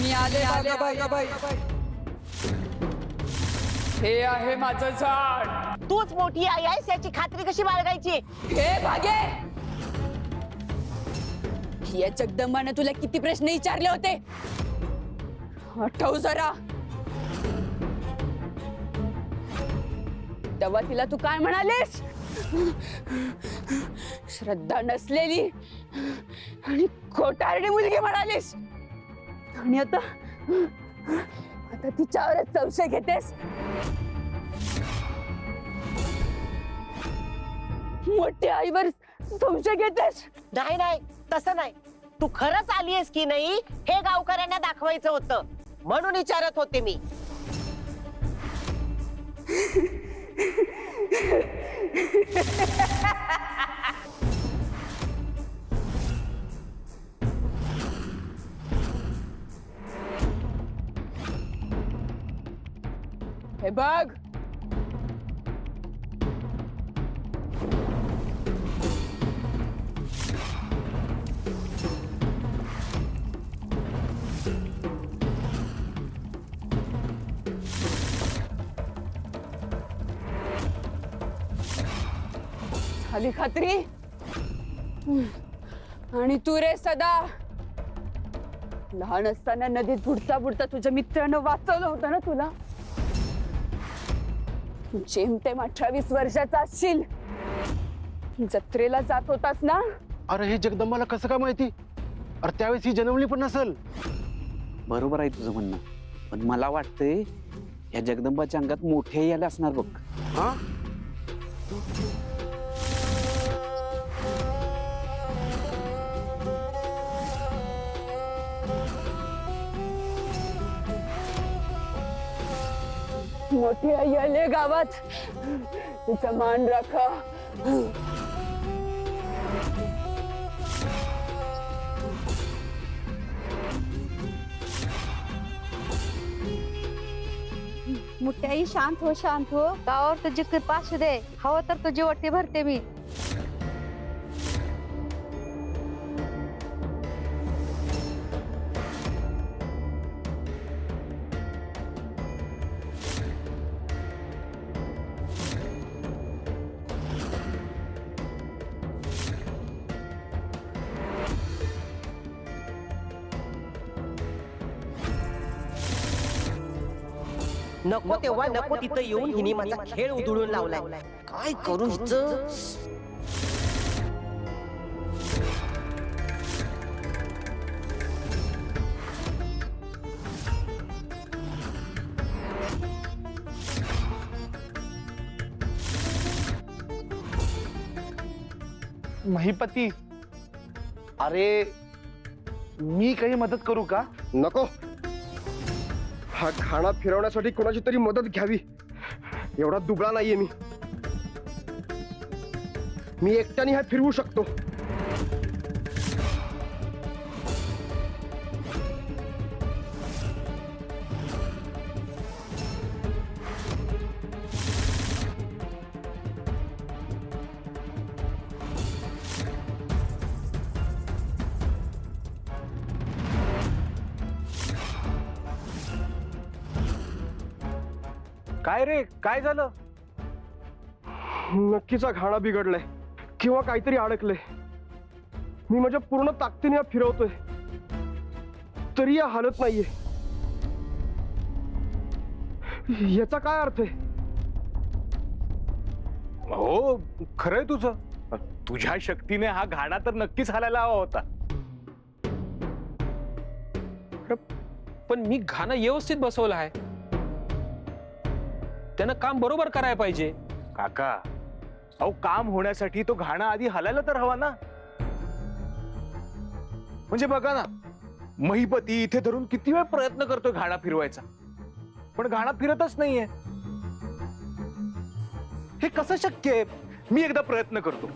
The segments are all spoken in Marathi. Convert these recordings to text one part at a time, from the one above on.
मी आले बाई. हे आहे माझं झाड. तूच मोठी आई आहेस याची खात्री कशी बाळगायची? हे भागे. या जगदंबाने तुला किती प्रश्न विचारले होते आठव जरा. तेव्हा तिला तू काय म्हणालीस? श्रद्धा नसलेली आणि खोटारडी मुलगी म्हणालीस. आणि आता तिच्यावरच संशय घेतेस. मोठ्या आईवर संशय घेतेस. नाही नाही, तसं नाही. तू खरंच आलीयस की नाही हे गावकऱ्यांना दाखवायचं होतं, म्हणून विचारत होते मी. हे बघ, झाली खात्री. आणि तू रे सदा, लहान असताना नदीत बुडता बुडता तुझ्या मित्रानं वाचवलं होतं ना तुला. जेमतेम 18-20 वर्षाचा असशील. जत्रेला जात होतास ना. अरे हे जगदंबाला कसं काय माहिती? अरे त्यावेळेस ही जन्मली पण नसल. बरोबर आहे तुझं म्हणणं, पण मला वाटतंय या जगदंबाच्या अंगात मोठे यायला असणार बघ. हा मोठी आई आले गावात, तिचा मान राखा. मुठ्याही शांत हो, शांत हो. गावावर तुझी कृपा असू दे. हवं तर तुझी वटी भरते मी. नको तेव्हा नको तिथं येऊन हिने माझा खेळ उधळून लावलाय. काय करू हिचं? महिपती, अरे मी काही मदत करू का? नको. हा घाणा फिरवण्यासाठी कोणाची तरी मदत घ्यावी. एवढा दुबळा नाहीये मी एकट्याने हा फिरवू शकतो. काय रे, काय झालं? नक्कीच हा घाणा बिघडलाय किंवा काहीतरी अडकलंय. मी माझ्या पूर्ण ताकदीने हा फिरवतोय तरी हा हालत नाहीये. याचा काय अर्थ आहे? हो खरंय तुझं. तुझ्या शक्तीने हा घाणा तर नक्कीच हालायला हवा होता. पण मी घाणा व्यवस्थित बसवला आहे. त्यानं काम बरोबर करायला पाहिजे. काका, अहो काम होण्यासाठी तो घाणा आधी हलायला तर हवा ना. म्हणजे बघा ना, महिपती इथे धरून किती वेळ प्रयत्न करतोय घाणा फिरवायचा, पण घाणा फिरतच नाहीये. हे कसं शक्य आहे? मी एकदा प्रयत्न करतो.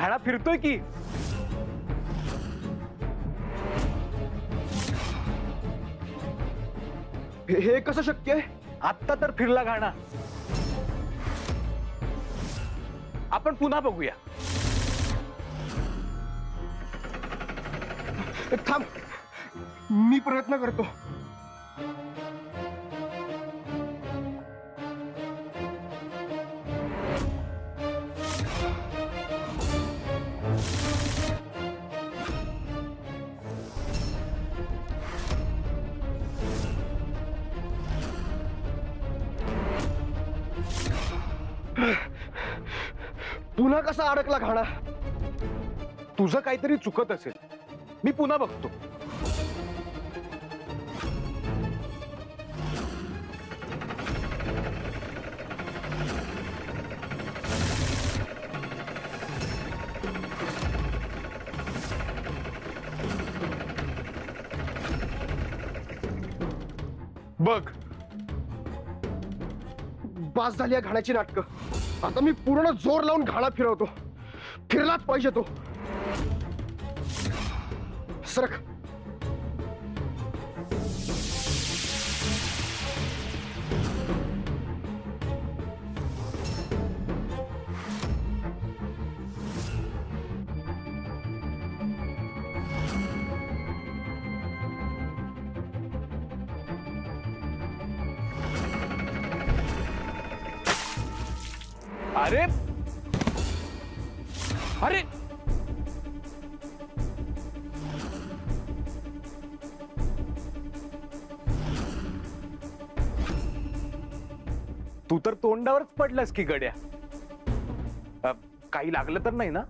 घाणा फिरतोय की. हे कसं शक्य आहे? आत्ता तर फिरला घाणा. आपण पुन्हा बघूया. थांब, मी प्रयत्न करतो. पुन्हा कसा अडकला घाणा? तुझं काहीतरी चुकत असेल. मी पुन्हा बघतो. बघ, बास झाली या घाण्याची नाटकं. आता मी पूर्ण जोर लावून घाणा फिरवतो. फिरलाच पाहिजे तो. सरक. अरे अरे तू तर तोंडावरच पडलास की गड्या. काही लागलं तर नाही ना?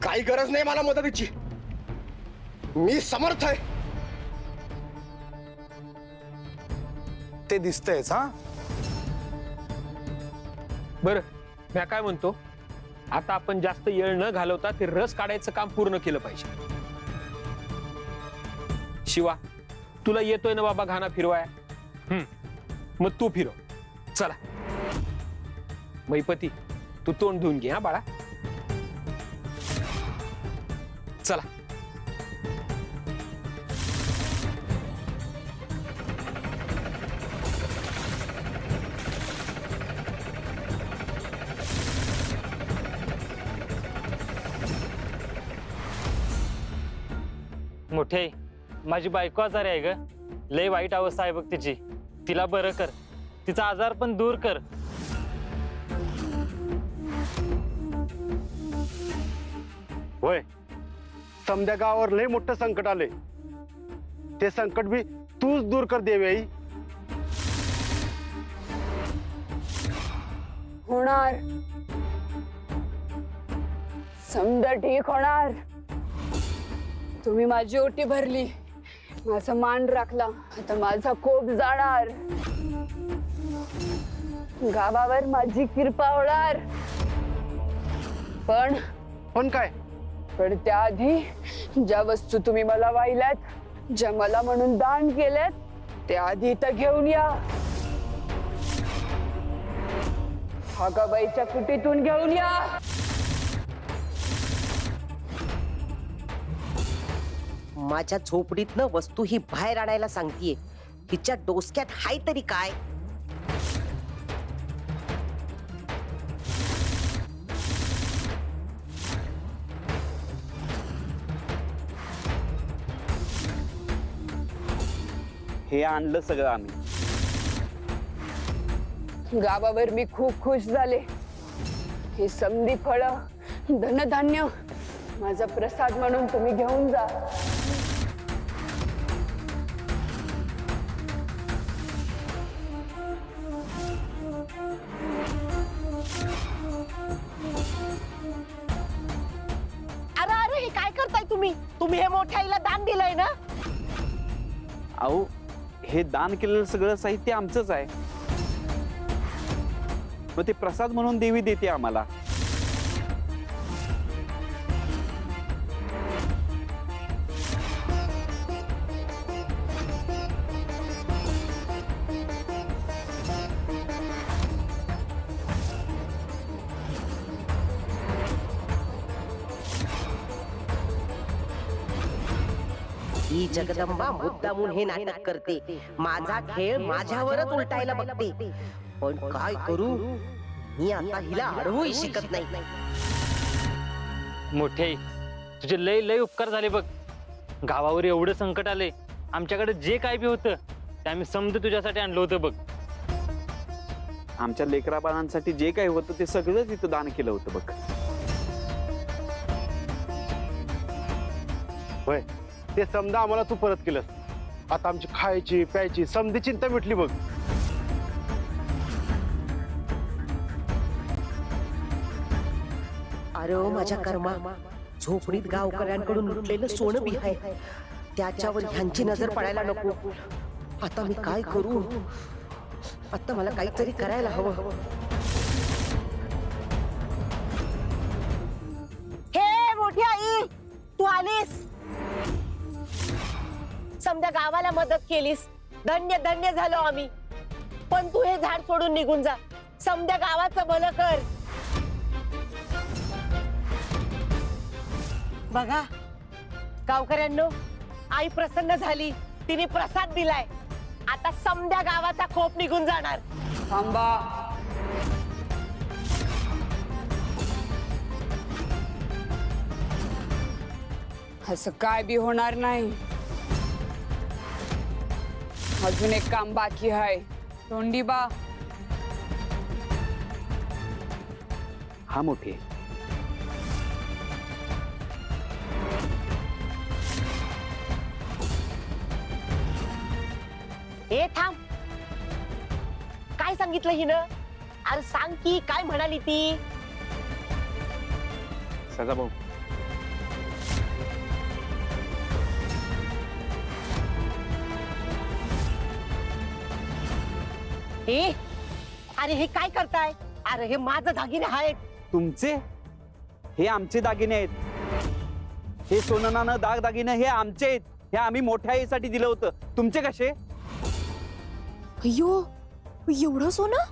काही गरज नाही मला मदतीची. मी समर्थ आहे. ते दिसतंयच. हा, बरं, मी काय म्हणतो, आता आपण जास्त वेळ न घालवता ते रस काढायचं काम पूर्ण केलं पाहिजे. शिवा, तुला येतोय ना बाबा घाणा फिरवाय? मग तू फिरव. चला मैपती, तू तोंड धुवून घे. हा बाळा, चला. मोठे, माझी बायको आजारी आहे ग. लय वाईट अवस्था आहे बघ तिची. तिला बरं कर. तिचा आजार पण दूर कर. होय, समद्या गावावर लय मोठं संकट आले. ते संकट बी तूच दूर कर देवी. होणार. समजा ठीक होणार. तुम्ही माझी ओटी भरली, माझा मान राखला. आता माझा कोप जाणार. गावावर माझी कृपा होणार. पण काय? पण त्याआधी ज्या वस्तू तुम्ही मला वाहिल्यात, ज्या मला म्हणून दान केल्यात, त्या आधी तर घेऊन या. भागाबाईच्या कुटीतून घेऊन या. माझ्या झोपडीतनं वस्तू ही बाहेर आणायला सांगतीये. हिच्या डोसक्यात हाय तरी काय? हे आणलं सगळं आम्ही. गावावर मी खूप खुश झाले. ही समधी फळं, धनधान्य माझा प्रसाद म्हणून तुम्ही घेऊन जा. अरे अरे, हे काय करताय तुम्ही? तुम्ही हे मोठ्या आईला दान दिलंय ना? अहो, हे दान केलेलं सगळं साहित्य आमचंच आहे. मग ते प्रसाद म्हणून देवी देते आम्हाला. ही जगदंबा मुद्दामून हे नाटक करते, माझा खेळ माझ्यावरच उलटायला बघते. पण काय करू, मी आता हिला अडवूही शिकत नाही. मोठी आई, तुझे लय लय उपकार झाले बघ. गावावर एवढं संकट आले, आमच्याकडे जे काय बी होतं ते आम्ही समज तुझ्यासाठी आणलं होतं बघ. आमच्या लेकरा बाळांसाठी जे काही होतं ते सगळं तिथं दान केलं होतं बघ. होय, ते समजा आम्हाला तू परत केलंस. आता आमची खायची प्यायची समधी चिंता मिटली बघ. अरे ओ माझ्या कर्मा, झोपडीत गावकऱ्यांकडून लुटलेलं सोनं बी आहे, त्याच्यावर ह्यांची नजर पडायला नको. आता मी काय करू, आता मला काहीतरी करायला हवं. हे मोठी आई, तू आलीस, समजा गावाला मदत केलीस, धन्य धन्य झालो आम्ही. पण तू हे झाड सोडून निघून जा, समजा गावाचं भलं कर. बघा गावकऱ्यांनो, आई प्रसन्न झाली, तिने प्रसाद दिलाय. आता समद्या गावाचा खोप निघून जाणार. थांबा. असं काय बी होणार नाही. अजून एक काम बाकी आहे. तोंडीबा, हा मोठे, ए थांब, काय सांगितलं हिनं? अरे सांग की, काय म्हणाली ती? सदाभाऊ, ए अरे हे काय करताय? अरे हे माझं दागिने आहेत. तुमचे? हे आमचे दागिने आहेत. हे सोनं नाणं दाग दागिने हे आमचे आहेत. हे आम्ही मोठ्या आईसाठी दिलं होतं. तुमचे कसे? अयो, एवढं सोनं?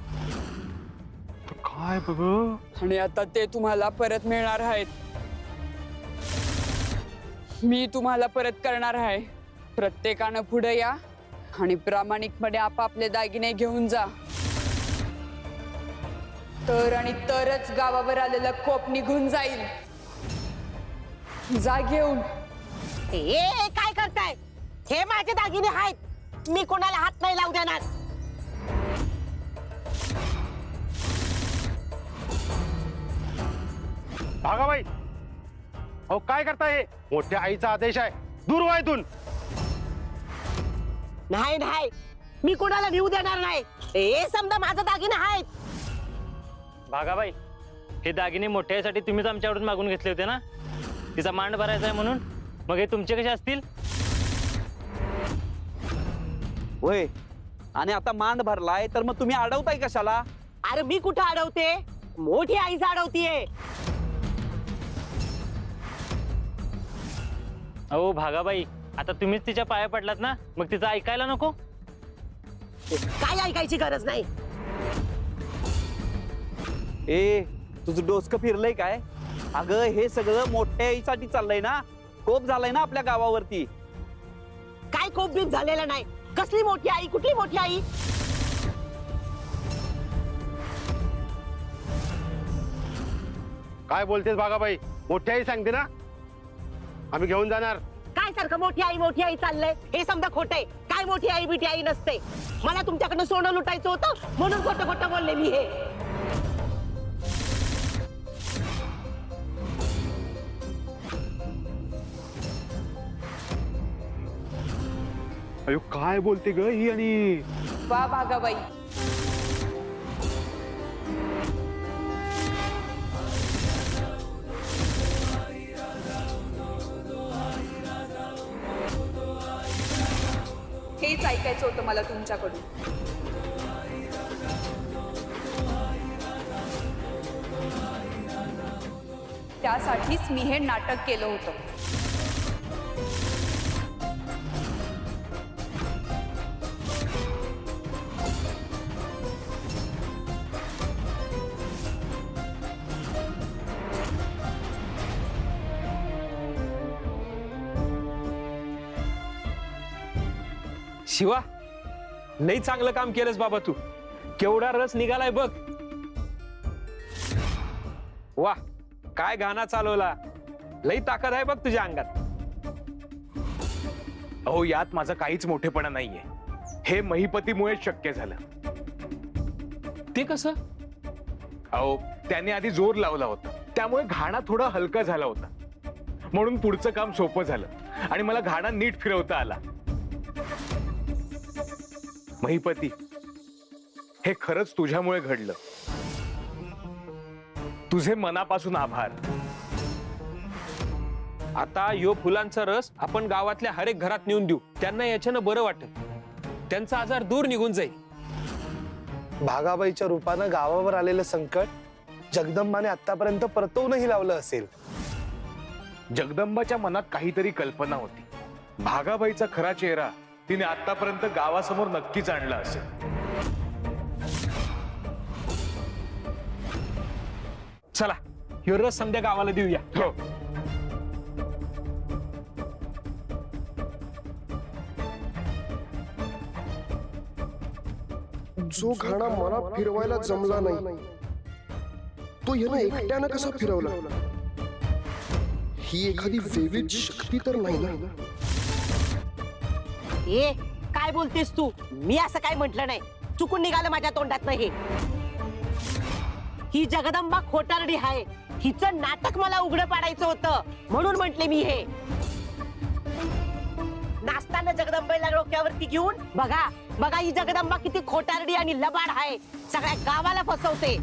काय बघ, आणि आता ते तुम्हाला परत मिळणार आहेत. मी तुम्हाला परत करणार आहे. प्रत्येकानं पुढे या आणि प्रामाणिकपणे आपापले दागिने घेऊन जा. तर आणि तरच गावावर आलेला कोप निघून जाईल. जा घेऊन. ए काय करताय? हे माझे दागिने आहेत, मी कोणाला हात नाही लावू देणार. भागाबाई, अहो काय करताय? मोठ्या आईचा आदेश आहे, दूर व्हा इथून. नाही नाही, मी कोणाला नेऊ देणार नाही. हे समजा माझं दागिने आहेत. भागाबाई, हे दागिने मोठ्यासाठी तुम्हीच आमच्याकडून मागून घेतले होते ना, तिचा मांड भरायचा आहे म्हणून. मग हे तुमचे कसे असतील? होय, आणि आता मांड भरलाय तर मग तुम्ही अडवताय कशाला? अरे मी कुठं अडवते, मोठी आईच अडवतीये. अहो भागाबाई, आता तुम्हीच तिच्या पाया पडलात ना, मग तिचं ऐकायला नको? काय ऐकायची गरज नाही. ए, तुझं डोसकं फिरलंय काय? अगं हे सगळं मोठ्या आईसाठी चाललंय ना. कोप झालाय ना आपल्या गावावरती. काय कोप बीप झालेला नाही. कसली मोठी आई, कुठली मोठी आई? काय बोलतेस भागाबाई? मोठी आई सांगते ना, आम्ही घेऊन जाणार. काय सारखं मोठी आई चाललंय? हे समजा खोटंय. काय मोठी आई बिटी आई नसते. मला तुमच्याकडनं सोनं लुटायचं होतं म्हणून खोटं खोटं बोलले मी हे. अयो काय बोलते ग ही? आणि वा भागाबाई, हेच ऐकायचं होतं मला तुमच्याकडून. त्यासाठीच मी हे नाटक केलं होतं. शिवा, लई चांगलं काम केलंस बाबा तू. केवढा रस निघालाय बघ. वा, काय गाणा चालवला. लई ताकद आहे बघ तुझ्या अंगात. अहो, यात माझा काहीच मोठेपणा नाहीये. हे महिपतीमुळे शक्य झालं. ते कसं? अहो, त्याने आधी जोर लावला होता, त्यामुळे घाणा थोडा हलका झाला होता. म्हणून पुढचं काम सोपं झालं आणि मला घाणा नीट फिरवता आला. महिपती, हे खरंच तुझ्यामुळे घडलं. तुझे मनापासून आभार. आता यो फुलांचा रस आपण गावातल्या हर एक घरात नेऊन देऊ. त्यांना याच्यानं बरं वाटेल. त्यांचा आजार दूर निघून जाईल. भागाबाईच्या रूपानं गावावर आलेलं संकट जगदंबाने आतापर्यंत परतवूनही लावलं असेल. जगदंबाच्या मनात काहीतरी कल्पना होती. भागाबाईचा खरा चेहरा तिने आतापर्यंत गावासमोर नक्कीच आणला असेल. चला, ह्यो रस समध्या गावाला देऊया. हो. जो घाणा मला फिरवायला जमला नाही तो यानं एकट्यानं कसा फिरवला? ही एखादी वेगळीच शक्ती तर नाही ना? ए काय बोलतेस तू? मी असं काय म्हटलं नाही. चुकून निघालं माझ्या तोंडात नाही. ही जगदंबा खोटारडी आहे. हिचं नाटक मला उघडं पाडायचं होतं म्हणून म्हटले मी हे. नाचताना जगदंबेला डोक्यावरती घेऊन बघा बघा ही जगदंबा किती खोटारडी आणि लबाड आहे. सगळ्या गावाला फसवते.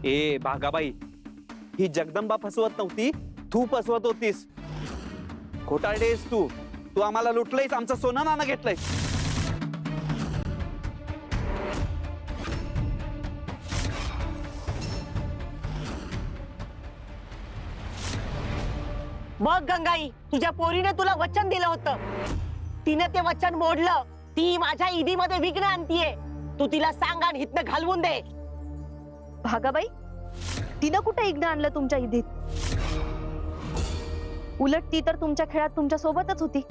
ए भागाबाई, ही जगदंबा फसवत नव्हती, तू फसवत होतीस. खोटारडेस तू. तू आम्हाला लुटलंयस, आमचं सोनं नाणं घेतलंय. बघ गंगाई, तुझ्या पोरीने तुला वचन दिलं होतं. तिने ते वचन मोडलं. ती माझ्या ईदीमध्ये विघ्न आणतीये. तू तिला सांग आणि हितनं घालवून दे. भागाबाई, तिनं कुठे इग्न आणलं तुमच्या ईदीत? उलट ती तर तुमच्या खेळात तुमच्या सोबतच होती.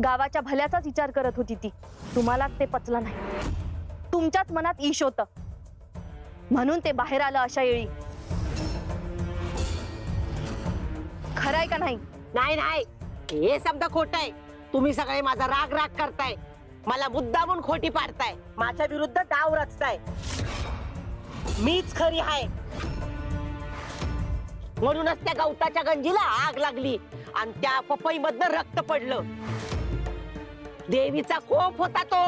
गावाच्या भल्याचाच विचार करत होती ती. तुम्हाला ते पचला नाही. तुमच्याच मनात ईश होतं म्हणून ते बाहेर आलं अशा वेळी. खरंय का नाही? नाही नाही, हे शब्द खोट आहे. तुम्ही सगळे माझा राग राग करताय. मला मुद्दामून खोटी पाडताय. माझ्या विरुद्ध डाव रचताय. मीच खरी आहे म्हणूनच त्या गवताच्या गंजीला आग लागली आणि त्या पपई मधनं रक्त पडलं. देवीचा कोप होता तो.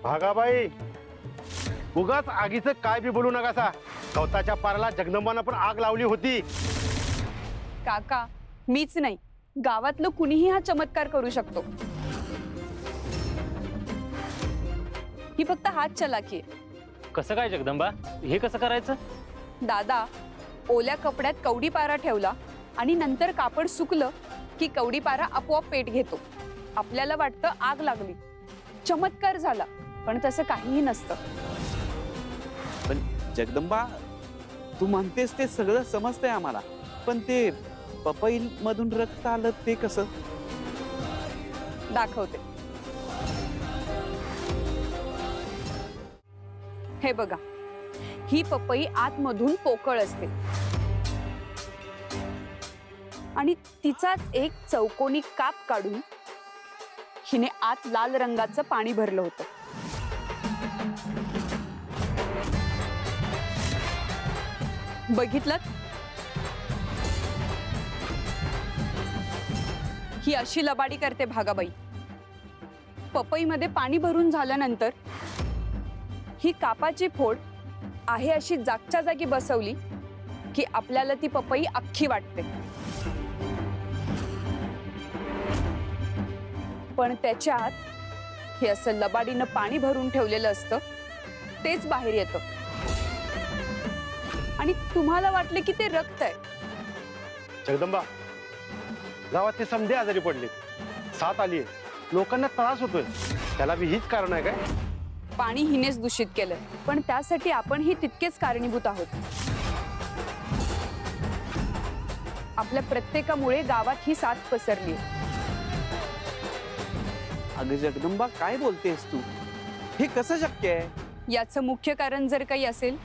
भागाबाई, उगाच आगीचं काय बी बोलू नकासा. गवताच्या पाराला जगदंबानं पण आग लावली होती. काका, मीच नाही, गावातलं कुणीही हा चमत्कार करू शकतो. ही फक्त हात चलाकी आहे. कसं काय जगदंबा? हे कसं करायचं? दादा, ओल्या कपड्यात कवडी पारा ठेवला आणि नंतर कापड सुकलं की कवडी पारा आपोआप पेट घेतो. आपल्याला वाटतं आग लागली, चमत्कार झाला, पण तसं काहीही नसतं. पण जगदंबा, तू म्हणतेस ते सगळं समजतंय आम्हाला, पण ते पपई मधून रक्त आलं ते कसं? दाखवते. हे बघा, ही पपई आतमधून पोकळ असते आणि तिचाच एक चौकोनी काप काढून हिने आत लाल रंगाचं पाणी भरलं होतं. बघितलं? ही अशी लबाडी करते भागाबाई. पपईमध्ये पाणी भरून झाल्यानंतर ही कापाची फोड आहे अशी जागच्या जागी बसवली की आपल्याला ती पपई अख्खी वाटते. पण त्याच्यात हे असं लबाडीनं पाणी भरून ठेवलेलं असतं, तेच बाहेर येतं आणि तुम्हाला वाटले की ते रक्त आहे. जगदंबा, गावात ते समधे आजारी पडले. साथ आलीये. लोकांना त्रास होतोय. त्याला बी हीच कारण आहे काय? पाणी हिनेच दूषित केलं, पण त्यासाठी आपणही तितकेच कारणीभूत आहोत. आपल्या प्रत्येकामुळे गावात ही साथ पसरली आहे. अगं जगदंबा काय बोलतेस तू? हे कसं शक्य आहे? याचं मुख्य कारण जर काही असेल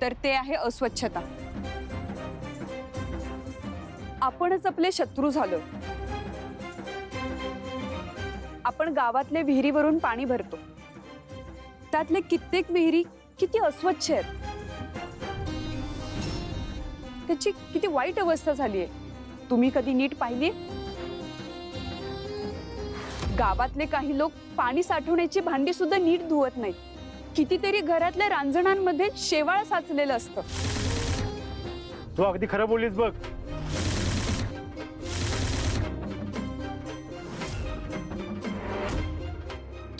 तर ते आहे अस्वच्छता. आपणच आपले शत्रू झालो. आपण गावातले विहिरीवरून पाणी भरतो, त्यातले कित्येक विहिरी किती अस्वच्छ आहेत. त्याची किती वाईट अवस्था झाली आहे. तुम्ही कधी नीट पाहिली? गावातले काही लोक पाणी साठवण्याची भांडी सुद्धा नीट धुवत नाहीत. कितीतरी घरातल्या रांजणांमध्ये शेवाळ साचलेलं असतं. तू अगदी खरं बोललीस बघ.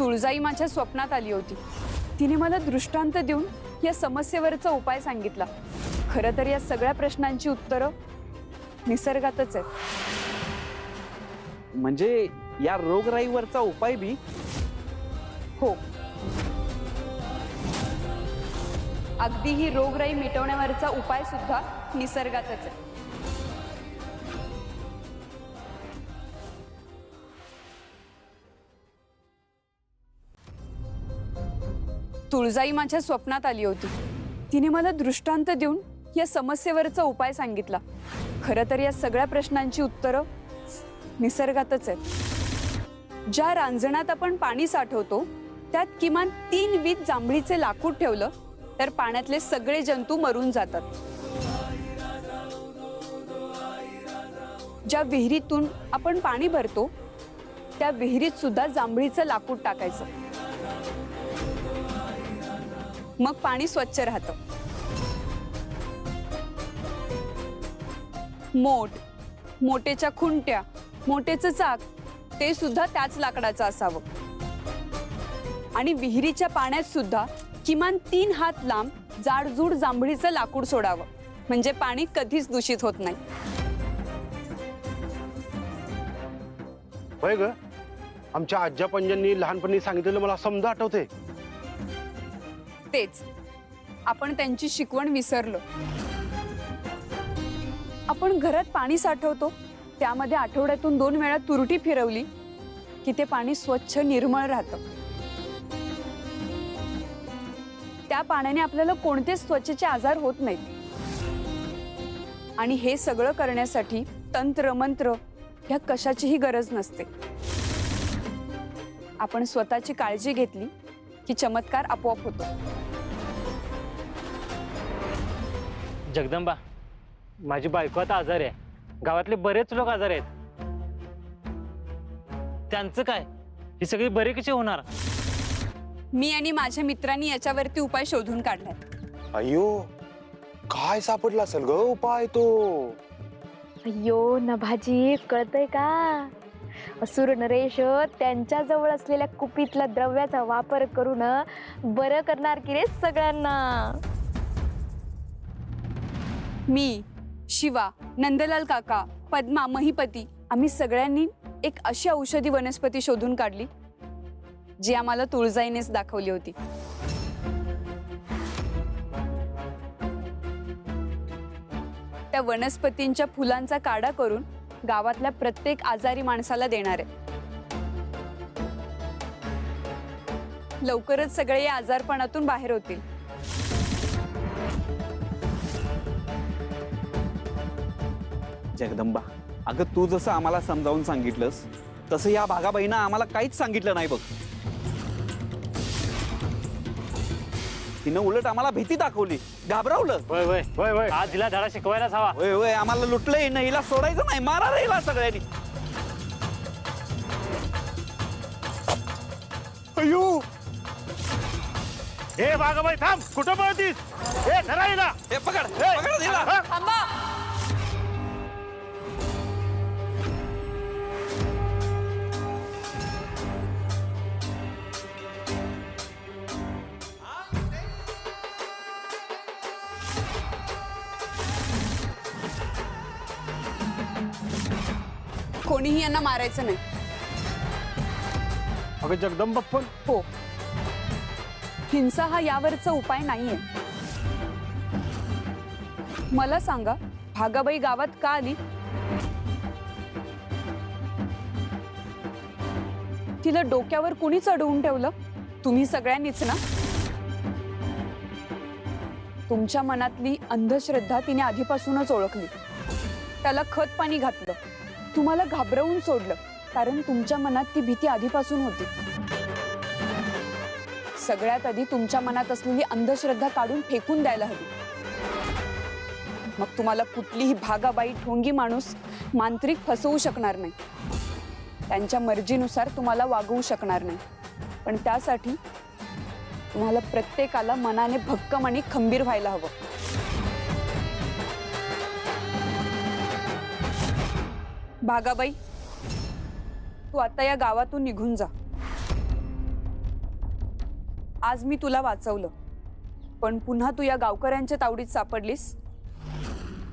तुळजाई माझ्या स्वप्नात आली होती. तिने मला दृष्टांत देऊन या समस्येवरचा उपाय सांगितला. खरं तर या सगळ्या प्रश्नांची उत्तरं निसर्गातच आहेत. म्हणजे या रोगराईवरचा उपाय बी? हो, अगदी ही रोगराई मिटवण्यावरचा उपाय सुद्धा निसर्गातच आहे. तुळजाई माझ्या स्वप्नात आली होती. तिने मला दृष्टांत देऊन या समस्येवरचा उपाय सांगितला. खरं तर या सगळ्या प्रश्नांची उत्तरं निसर्गातच आहेत. ज्या रांजणात आपण पाणी साठवतो त्यात किमान 3 वीट जांभळीचे लाकूड ठेवलं तर पाण्यातले सगळे जंतू मरून जातात. ज्या विहिरीतून आपण पाणी भरतो त्या विहिरीत सुद्धा जांभळीचं लाकूड टाकायचं. मग पाणी स्वच्छ राहतं. मोटेच्या खुंट्या, मोटेचं चाक ते सुद्धा त्याच लाकडाचं असावं. आणि विहिरीच्या पाण्यात सुद्धा किमान 3 हात लांब जाडजूड जांभळीचं लाकूड सोडावं, म्हणजे पाणी कधीच दूषित होत नाही. होय ग, आमच्या आज्या पंजांनी लहानपणी सांगितलेलं मला समजा आठवते. तेच, आपण त्यांची शिकवण विसरलो. आपण घरात पाणी साठवतो, त्यामध्ये आठवड्यातून 2 वेळा तुरटी फिरवली की ते पाणी स्वच्छ निर्मळ राहतं. त्या पाण्याने आपल्याला कोणतेच त्वचेचे आजार होत नाहीत. आणि हे सगळं करण्यासाठी तंत्र मंत्र ह्या कशाचीही गरज नसते. आपण स्वतःची काळजी घेतली की चमत्कार आपोआप होतो. जगदंबा, माझी बायको आता आजारी आहे. गावातले बरेच लोक आजारी आहेत. त्यांचं काय? ही सगळी बरी कशी होणार? मी आणि माझ्या मित्रांनी याच्यावरती उपाय शोधून काढलाय. अय्यो, काय सापडला असेल ग उपाय तो? अय्यो नभाजी, कळतंय का? असुर नरेश त्यांच्या जवळ असलेल्या कुपीतल्या द्रव्याचा वापर करून बरं करणार की रे सगळ्यांना. मी, शिवा, नंदलाल काका, पद्मा, महिपती आम्ही सगळ्यांनी एक अशी औषधी वनस्पती शोधून काढली जी आम्हाला तुळजाईनेच दाखवली होती. त्या वनस्पतींच्या फुलांचा काढा करून गावातल्या प्रत्येक आजारी माणसाला देणार आहे. लवकरच सगळे या आजारपणातून बाहेर होतील. जगदंबा, अगं तू जसं आम्हाला समजावून सांगितलंस तसं या भागाबाईनं आम्हाला काहीच सांगितलं नाही बघ. तिनं उलट आम्हाला भीती दाखवली, घाबरवलं. होय होय होय होय. आज तिला धडा शिकवायलाच हवा. होय होय, आम्हाला लुटलंय ना, हिला सोडायचं नाही, मारा रे हिला सगळ्यांनी. अय्यो, ए बागाबाई थांब, कुठं पळतीस? ए धरा हिला. ए, पकड पकड हिला. थांबा. कोणीही यांना मारायचं नाही. अगं जगदंबा पण. हो, हिंसा हा यावरचा उपाय नाहीये. मला सांगा, भागाबाई गावात का आली? तिला डोक्यावर कुणीच अडवून ठेवलं? तुम्ही सगळ्यांनीच ना? तुमच्या मनातली अंधश्रद्धा तिने आधीपासूनच ओळखली, त्याला खत पाणी घातलं, तुम्हाला घाबरवून सोडलं, कारण तुमच्या मनात ती भीती आधीपासून होती. सगळ्यात आधी तुमच्या मनात असलेली अंधश्रद्धा काढून फेकून द्यायला हवी. मग तुम्हाला कुठलीही भागाबाई ठोंगी माणूस मांत्रिक फसवू शकणार नाही, त्यांच्या मर्जीनुसार तुम्हाला वागवू शकणार नाही. पण त्यासाठी तुम्हाला प्रत्येकाला मनाने भक्कम आणि खंबीर व्हायला हवं. भागाबाई, तू आता या गावातून निघून जा. आज मी तुला वाचवलं, पण पुन्हा तू या गावकऱ्यांच्या तावडीत सापडलीस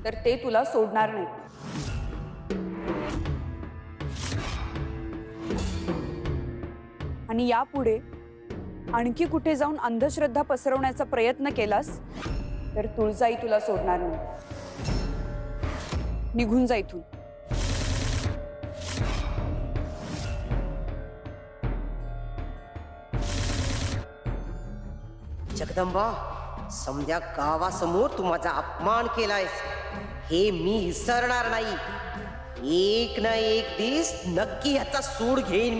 तर ते तुला सोडणार नाही. आणि यापुढे आणखी कुठे जाऊन अंधश्रद्धा पसरवण्याचा प्रयत्न केलास तर तुळजाई तुला सोडणार नाही. निघून जा इथून. जगदंबा, समध्या गावासमोर तू माझा अपमान केलायस हे मी विसरणार नाही. एक ना एक दिवस नक्की याचा सूड घेईन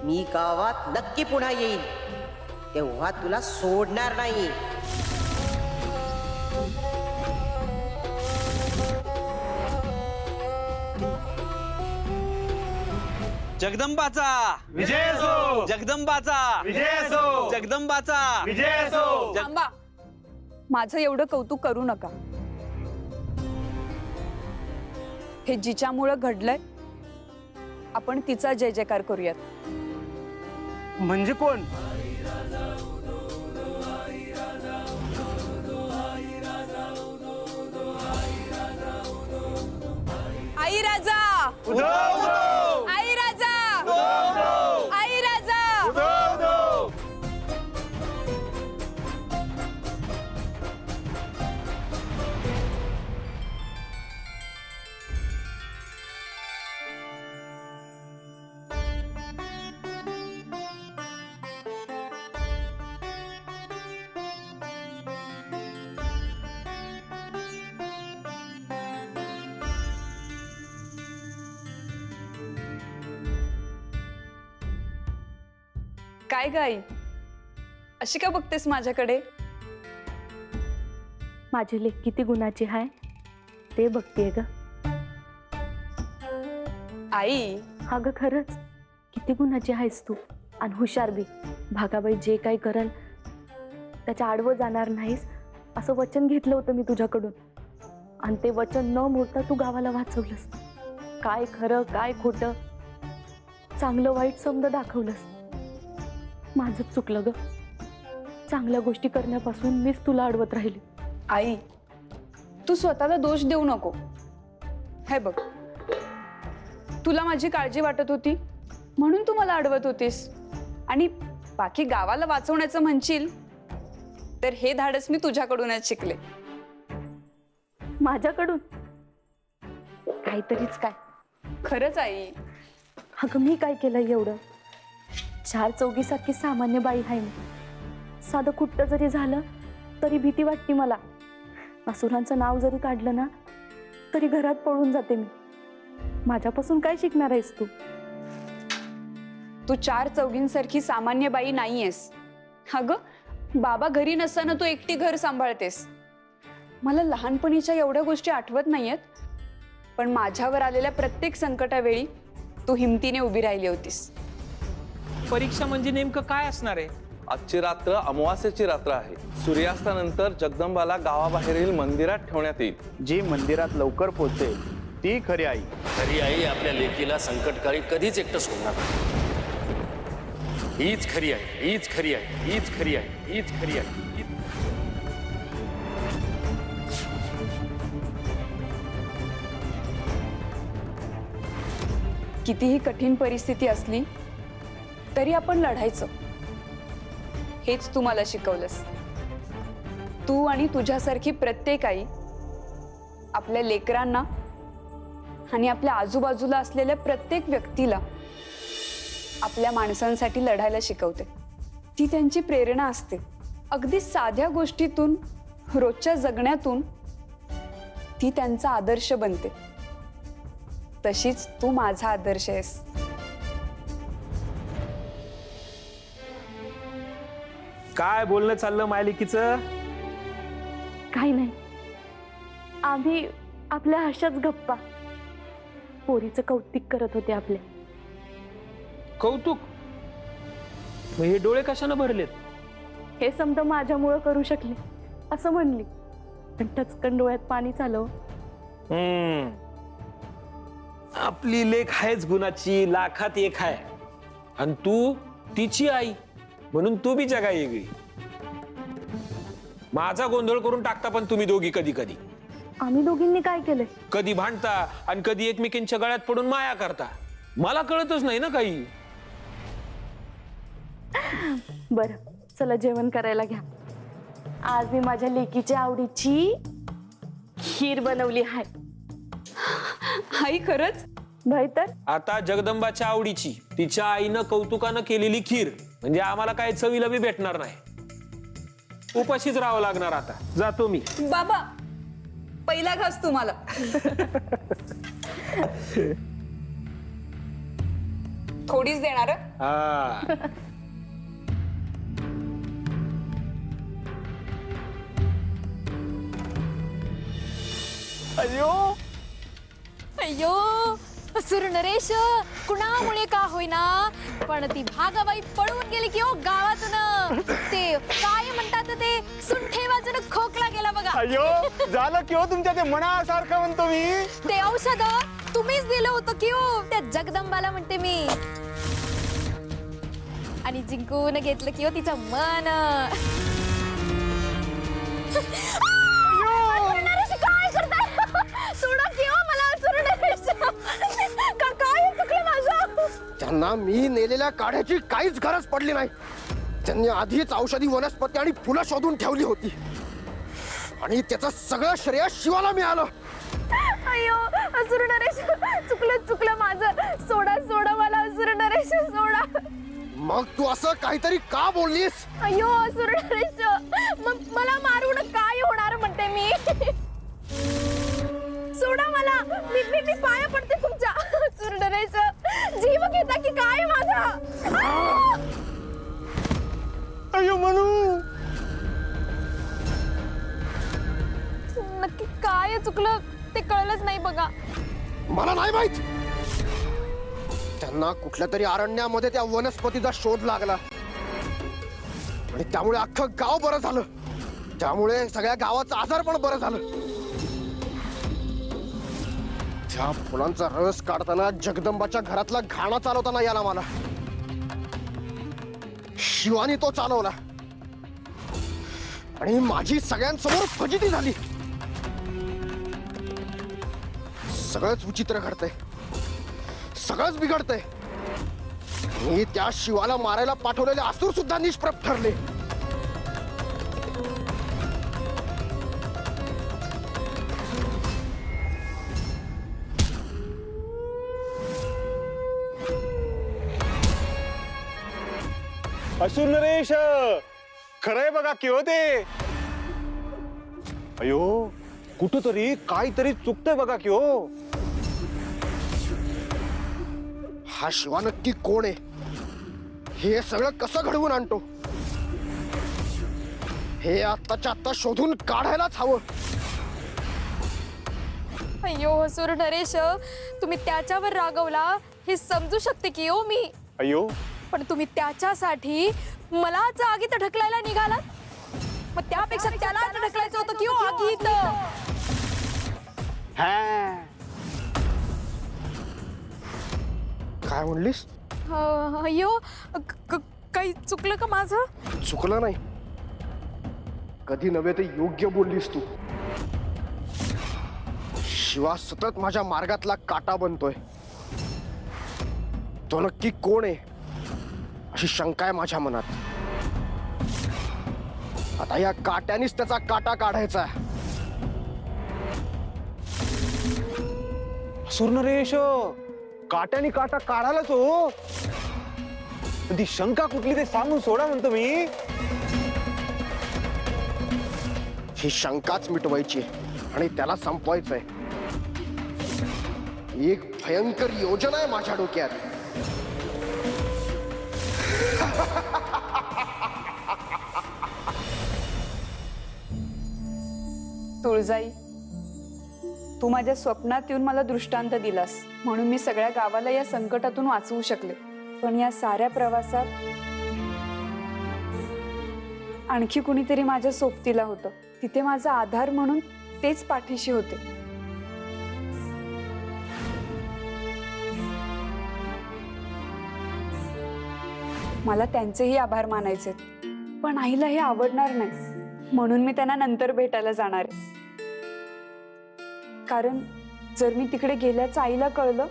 मी गावात नक्की पुन्हा येईन, तेव्हा तुला सोडणार नाही. जगदंबाचा विजय असो, जगदंबाचा विजय असो, जगदंबाचा विजय असो. थांबा, माझं एवढं कौतुक करू नका. हे जिच्यामुळं घडलंय, आपण तिचा जय जयकार करूयात. म्हणजे कोण? आई राजा, आई राजा, आई राजा. काय गाई, अशी का बघतेस माझ्याकडे? माझी लेक किती गुणाची आहे ते बघतेय ग. आई, हा ग खरंच किती गुणाची आहेस तू, आणि हुशार बी. भागाबाई जे काही करल त्याच्या आडवं जाणार नाहीस असं वचन घेतलं होतं मी तुझ्याकडून, आणि ते वचन न मोडता तू गावाला वाचवलंस. काय खरं काय खोटं, चांगलं वाईट समज दाखवलंस. माझंच चुकलं ग, चांगल्या गोष्टी करण्यापासून मीच तुला अडवत राहिली. आई, तू स्वतःला दोष देऊ नको. हे बघ, तुला माझी काळजी वाटत होती म्हणून तू मला अडवत होतीस, आणि बाकी गावाला वाचवण्याचं म्हणशील तर हे धाडस मी तुझ्याकडूनच शिकले. माझ्याकडून काहीतरीच काय. खरंच आई. अगं मी काय केलं एवढं? चार चौघीसारखी सामान्य बाई आहे मी. साधं कुठं जरी झालं तरी भीती वाटते मला. असुरांचं नाव जरी काढलं ना तरी घरात पळून जाते मी. माझ्यापासून काय शिकणार आहेस तू? तू चार चौघींसारखी सामान्य बाई नाहीयेस. अगं बाबा घरी नसताना तू एकटी घर सांभाळतेस. मला लहानपणीच्या एवढ्या गोष्टी आठवत नाहीयेत, पण माझ्यावर आलेल्या प्रत्येक संकटावेळी तू हिमतीने उभी राहिली होतीस. परीक्षा म्हणजे नेमकं काय असणार आहे? आजची रात्र अमावास्येची रात्र आहे. सूर्यास्तानंतर जगदंबाला गावाबाहेरील मंदिरात ठेवण्यात येईल. जी मंदिरात लवकर पोहोचेल ती खरी आई. खरी आई आपल्या लेकीला संकटकाळी कधीच एकटं सोडणार नाही. हीच खरी आहे, हीच खरी आहे, हीच खरी आहे, हीच खरी आहे. कितीही कठीण परिस्थिती असली तरी आपण लढायचं, हेच तू मला शिकवलंस. तू आणि तुझ्यासारखी प्रत्येक आई आपल्या लेकरांना आणि आपल्या आजूबाजूला असलेल्या प्रत्येक व्यक्तीला आपल्या माणसांसाठी लढायला शिकवते. ती त्यांची प्रेरणा असते. अगदी साध्या गोष्टीतून, रोजच्या जगण्यातून ती त्यांचा आदर्श बनते. तशीच तू माझा आदर्श आहेस. काय बोलणं चाललं मायलिकीचं? काही नाही, आम्ही आपल्या अशाच गप्पा पोरीचं कौतिक करत होते आपले. कौतुक? मग हे डोळे कशानं भरलेत? हे समजा माझ्यामुळं करू शकले असं म्हणली, पण टचकन डोळ्यात पाणी चालव. आपली लेख आहेच गुणाची, लाखात एक आहे. आणि तू तिची आई म्हणून तू बी जगा वेगळी. माझा गोंधळ करून टाकता पण तुम्ही दोघी कधी कधी. आम्ही दोघींनी काय केलंय? कधी भांडता आणि कधी एकमेकींच्या गळ्यात पडून माया करता. मला कळतच नाही ना काही. बरं, चला जेवण करायला घ्या. आज मी माझ्या लेकीच्या आवडीची खीर बनवली आहे. आई खरंच? भाई तर आता जगदंबाच्या आवडीची, तिच्या आईनं कौतुकानं केलेली खीर म्हणजे आम्हाला काय चवीला बी भेटणार नाही. उपाशीच राहावं लागणार. आता जातो मी. बाबा, पहिला घास तुम्हाला. थोडीच देणार हं? हा. अय्यो असुर नरेश, कुणामुळे का होईना पण ती भागाबाई पळून गेली की हो गावातून. ते काय म्हणतात ते सुंठे वाजून खोकला गेला बघा. अयो झालं की हो तुमच्या ते मनासारखं म्हणतो मी. ते औषध तुम्हीच दिलं होतं की हो त्या जगदंबाला म्हणते मी. आणि जिंकून घेतलं की हो तिचं मन. काय करताय? सोडा की हो मला. काय चुकलं माझं? त्यांना मी नेलेल्या काढ्याची काहीच गरज पडली नाही. त्यांनी आधीच औषधी वनस्पती आणि फुलं शोधून ठेवली होती आणि त्याचं सगळं श्रेय शिवाला मिळालं. अय्यो असुर नरेश, चुकलं माझं. सोडा मला असुर नरेश, सोडा. मग तू असं काहीतरी का बोललीस? अय्यो असुर नरेश, मला मारून काय होणार म्हणते मी. सोडा मला. मी पाया पडते तुमच्या. असुर नरेश, जीव घेता की काय माझा? अयो म्हणू. नक्की काय चुकलं ते कळलंच नाही बघा. मला नाही माहित. त्यांना कुठल्या तरी अरण्यामध्ये त्या वनस्पतीचा शोध लागला आणि त्यामुळे अख्खं गाव बरं झालं. त्यामुळे सगळ्या गावाचं आजार पण बरं झालं. त्या फुलांचा रस काढताना जगदंबाच्या घरातला घाणा चालवताना याला मला. शिवानी तो चालवला आणि माझी सगळ्यांसमोर फजिती झाली. सगळंच विचित्र घडतंय, सगळंच बिघडतंय. मी त्या शिवाला मारायला पाठवलेले असुर सुद्धा निष्प्रभ ठरले. असुर नरेश, खरंय बघा की होते. अयो कुठंतरी काहीतरी चुकतंय बघा की हो. हा शिवा नक्की कोण आहे? हे सगळं कसं घडवून आणतो? हे आत्ताच्या आत्ता शोधून काढायलाच हवं. अय्यो असुर नरेश, तुम्ही त्याच्यावर रागवला हे समजू शकते की हो मी. अयो पण तुम्ही त्याच्यासाठी मला आगीत ढकलायला निघालात. मग त्यापेक्षा त्याला ढकलायचं होतं की हो आगीत. काय म्हणलीस? अय्यो काही चुकलं का माझं? चुकलं नाही. कधी नव्हे ते योग्य बोललीस तू. शिवा सतत माझ्या मार्गातला काटा बनतोय. तो नक्की कोण आहे अशी शंका आहे माझ्या मनात. आता या काट्यानेच त्याचा काटा काढायचा. असुर नरेश काट्याने काटा काढायलाच हो. ती शंका कुठली ते सांगून सोडा म्हणतो मी. ही शंकाच मिटवायची आणि त्याला संपवायचंय. एक भयंकर योजना आहे माझ्या डोक्यात. तुळजाई, तू माझ्या स्वप्नात येऊन मला दृष्टांत दिलास म्हणून मी सगळ्या गावाला या संकटातून वाचवू शकले. पण या साऱ्या प्रवासात आणखी कुणीतरी माझ्या सोबतीला होतं. तिथे माझा आधार म्हणून तेच पाठीशी होते. मला त्यांचेही आभार मानायचे, पण आईला हे आवडणार नाही म्हणून मी त्यांना नंतर भेटायला जाणार आहे. कारण जर मी तिकडे गेल्याचं आईला कळलं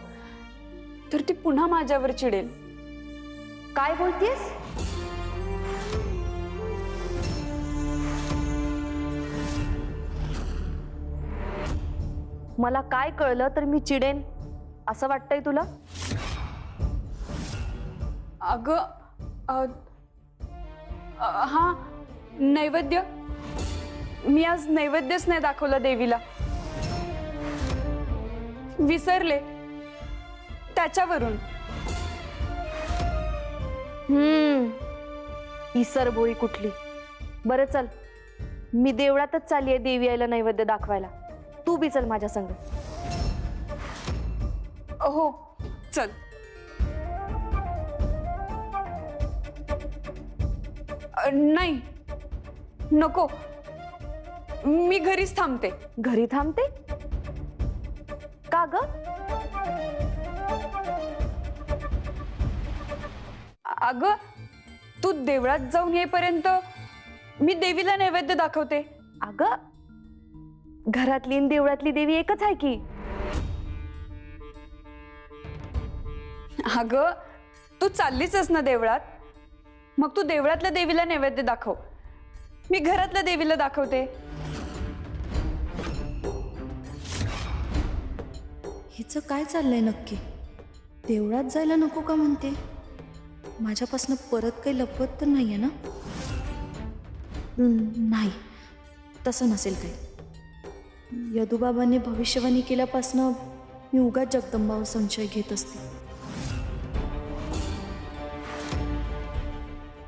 तर ती पुन्हा माझ्यावर चिडेल. काय बोलतेस? मला काय कळलं तर मी चिडेन असं वाटतंय तुला? अगं हा नैवेद्य, मी आज नैवेद्यच नाही दाखवला देवीला. विसरले त्याच्यावरून. इसरबोळी कुठली. बरं चल, मी देवळातच चालली आहे देवी आईला नैवेद्य दाखवायला. तू बी चल माझ्या संग. हो चल. नाही नको, मी घरीच थांबते. घरी थांबते का ग? अगं तू देवळात जाऊन येईपर्यंत मी देवीला नैवेद्य दाखवते. अगं घरातली आणि देवळातली देवी एकच आहे की. अगं तू चाललीच ना देवळात, मग तू देवळातल्या देवीला नैवेद्य दाखव, मी घरातल्या देवीला दाखवते. हिचं काय चाललंय नक्की? देवळात जायला नको का म्हणते? माझ्यापासून परत काही लपवत तर नाहीये ना? नाही, तसं नसेल काही. यदुबाबांनी भविष्यवाणी केल्यापासनं मी उगाच जगदंबावर संशय घेत असते.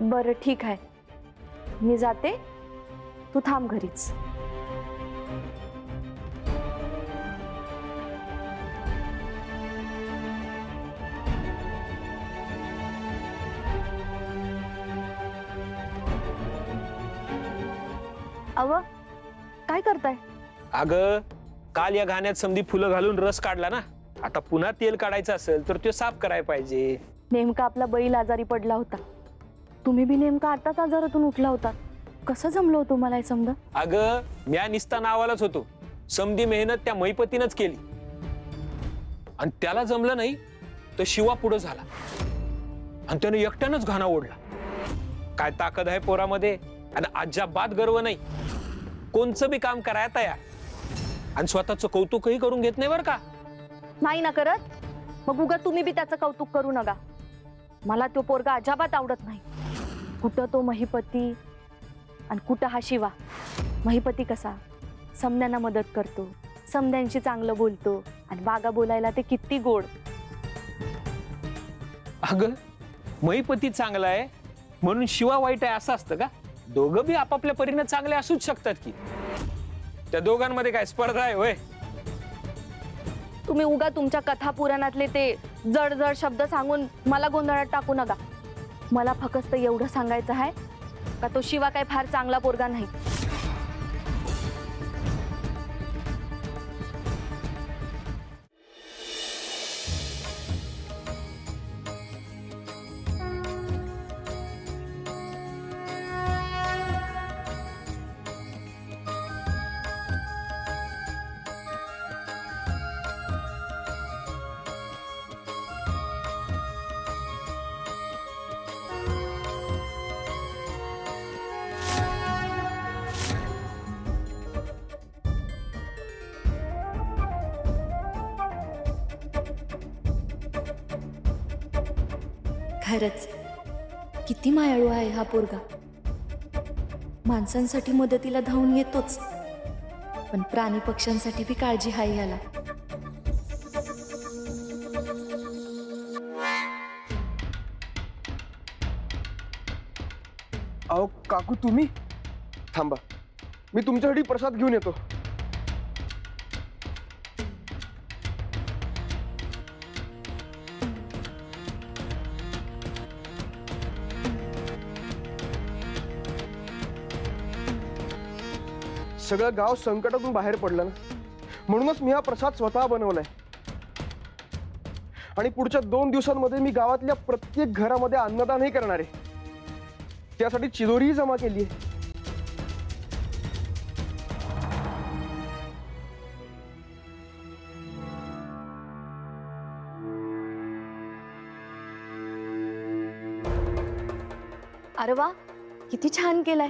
बरं ठीक आहे, मी जाते, तू थांब घरीच. अव काय करताय? अगं काल या घाण्यात समधी फुलं घालून रस काढला ना, आता पुन्हा तेल काढायचं असेल तर ते साफ करायला पाहिजे. नेमका आपला बैल आजारी पडला होता. तुम्ही बी नेमका आताच आजारातून उठला होता. कसं जमलं होतं मला हे समजा? अगं म्या निस्ता नावालाच होतो, समधी मेहनत त्या महिपतीनंच केली आणि त्याला जमलं नाही तर शिवा पुढे झाला आणि त्याने एकट्यानंच घाणा ओढला. काय ताकद आहे पोरामध्ये, आणि अजिबात गर्व नाही. कोणचं बी काम करायला तयार आणि स्वतःचं कौतुकही करून घेत नाही बरं का. नाही ना करत? मग उगा तुम्ही बी त्याचं कौतुक करू नका. मला तो पोरगा अजिबात आवडत नाही. कुठं तो महिपती आणि कुठं हा शिवा. महिपती कसा समद्यांना मदत करतो, समद्यांशी चांगलं बोलतो आणि बागा बोलायला ते किती गोड. अगं महिपती चांगला आहे म्हणून शिवा वाईट आहे असं असतं का? दोघं बी आपापल्या परीने चांगले असूच शकतात की. त्या दोघांमध्ये काय स्पर्धा आहे होय? तुम्ही उगा तुमच्या कथा पुराणातले ते जड जड शब्द सांगून मला गोंधळात टाकू नका. मला फक्त एवढं सांगायचं आहे का तो शिवा काय फार चांगला पोरगा नाही. खरंच किती मायाळू आहे हा पोरगा. माणसांसाठी मदतीला धावून येतोच, पण प्राणी पक्ष्यांसाठी बी काळजी आहे याला. अहो काकू तुम्ही थांबा, मी तुमच्यासाठी प्रसाद घेऊन येतो. सगळं गाव संकटातून बाहेर पडलं ना, म्हणूनच मी हा प्रसाद स्वतः बनवलाय. आणि पुढच्या 2 दिवसांमध्ये मी गावातल्या प्रत्येक घरामध्ये अन्नदानही करणार आहे. त्यासाठी चिरोरीही जमा केली आहे. अरे वा, किती छान केलाय.